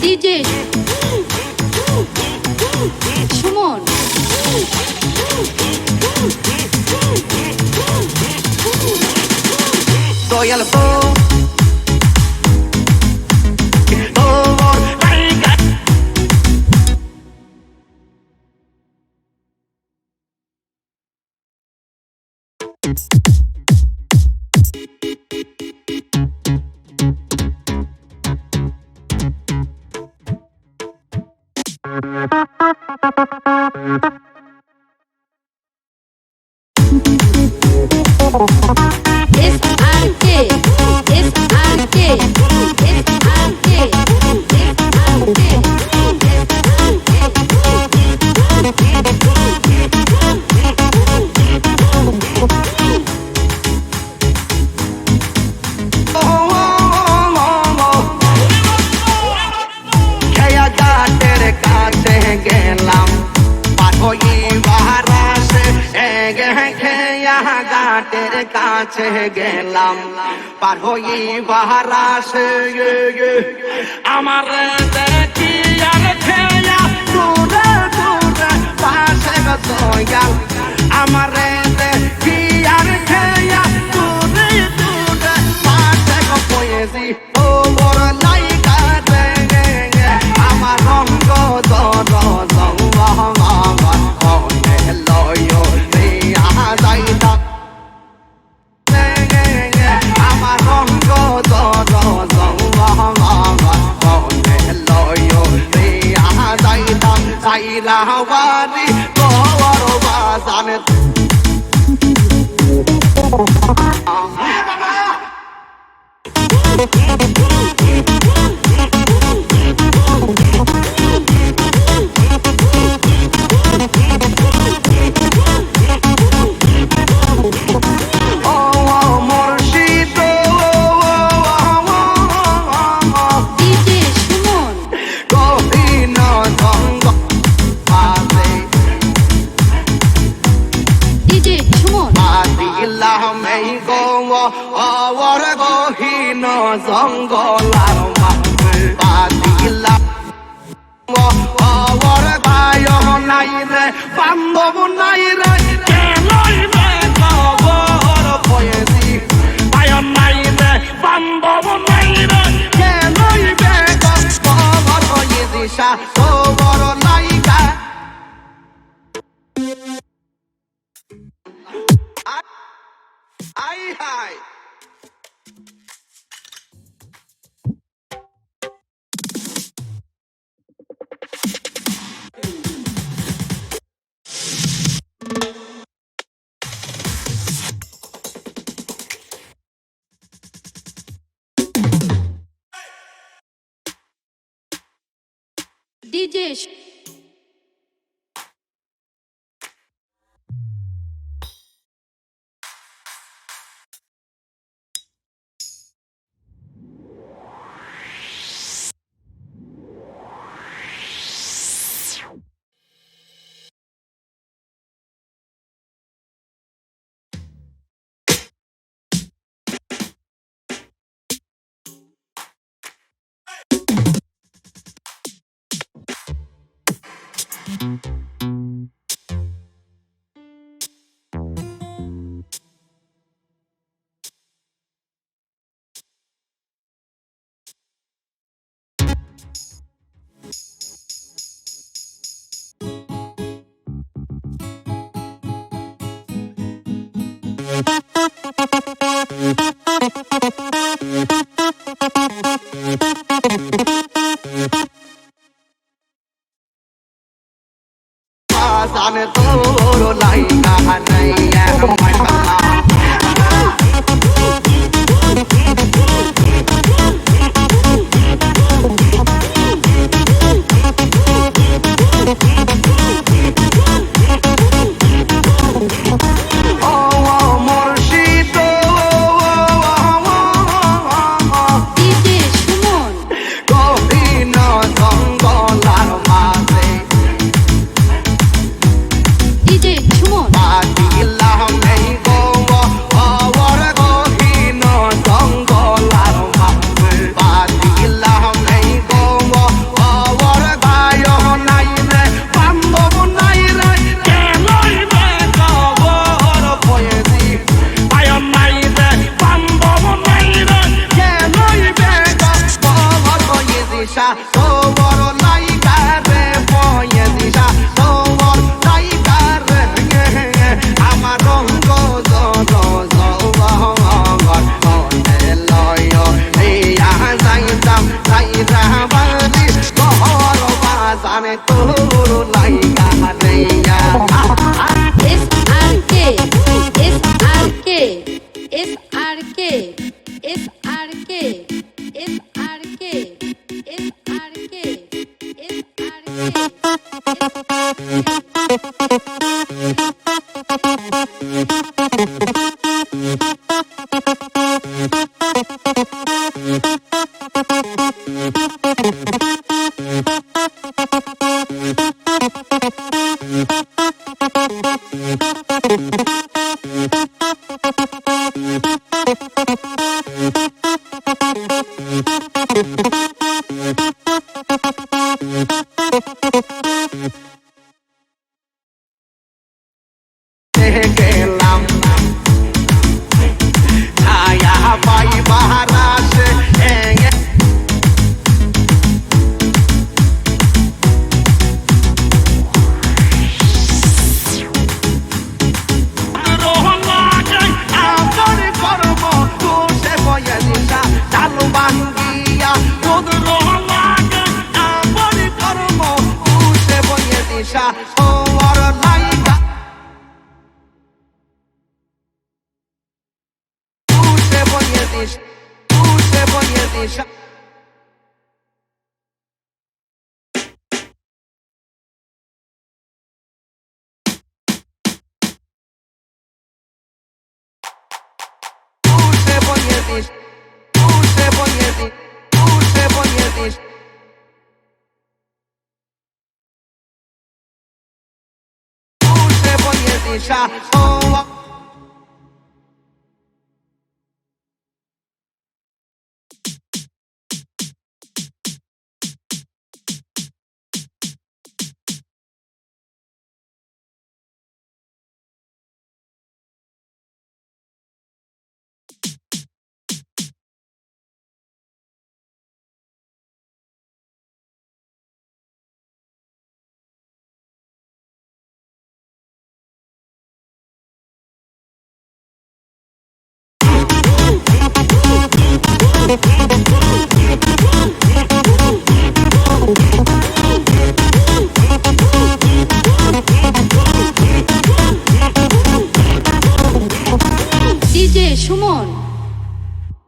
DJ Sumon. Doyal Tor Laiga. SRK ঘাটের কাছে গেলাম পার হই বাহারাস আমার দেখি আর খেয়া দূরে দূরে পাশে দয়াল আমার দেখি আর খেয়া দূরে দূরে পাশে পয়েছি ও বড় লাইগা আমার রঙ্গ দর Taheri Doyal জঙ্গলার মাঝে বাদিলা ওর ভাই নাই রে বান্ধব নাই রে কেনইবে খবর পয়েছি ভাই নাই রে বান্ধব নাই রে কেনইবে খবর হয়ে দিশা খবর লাইগা আই হাই DJ ANTI Tor Laiga naiya SRK SRK SRK গেলাম ছায়া পাই বাহারাসে চালু বাঙ্গিয়া কর্ম তুষে বইয়ে দিশা ওর লাইগা তুষে বইয়ে দিশা Oh, DJ Sumon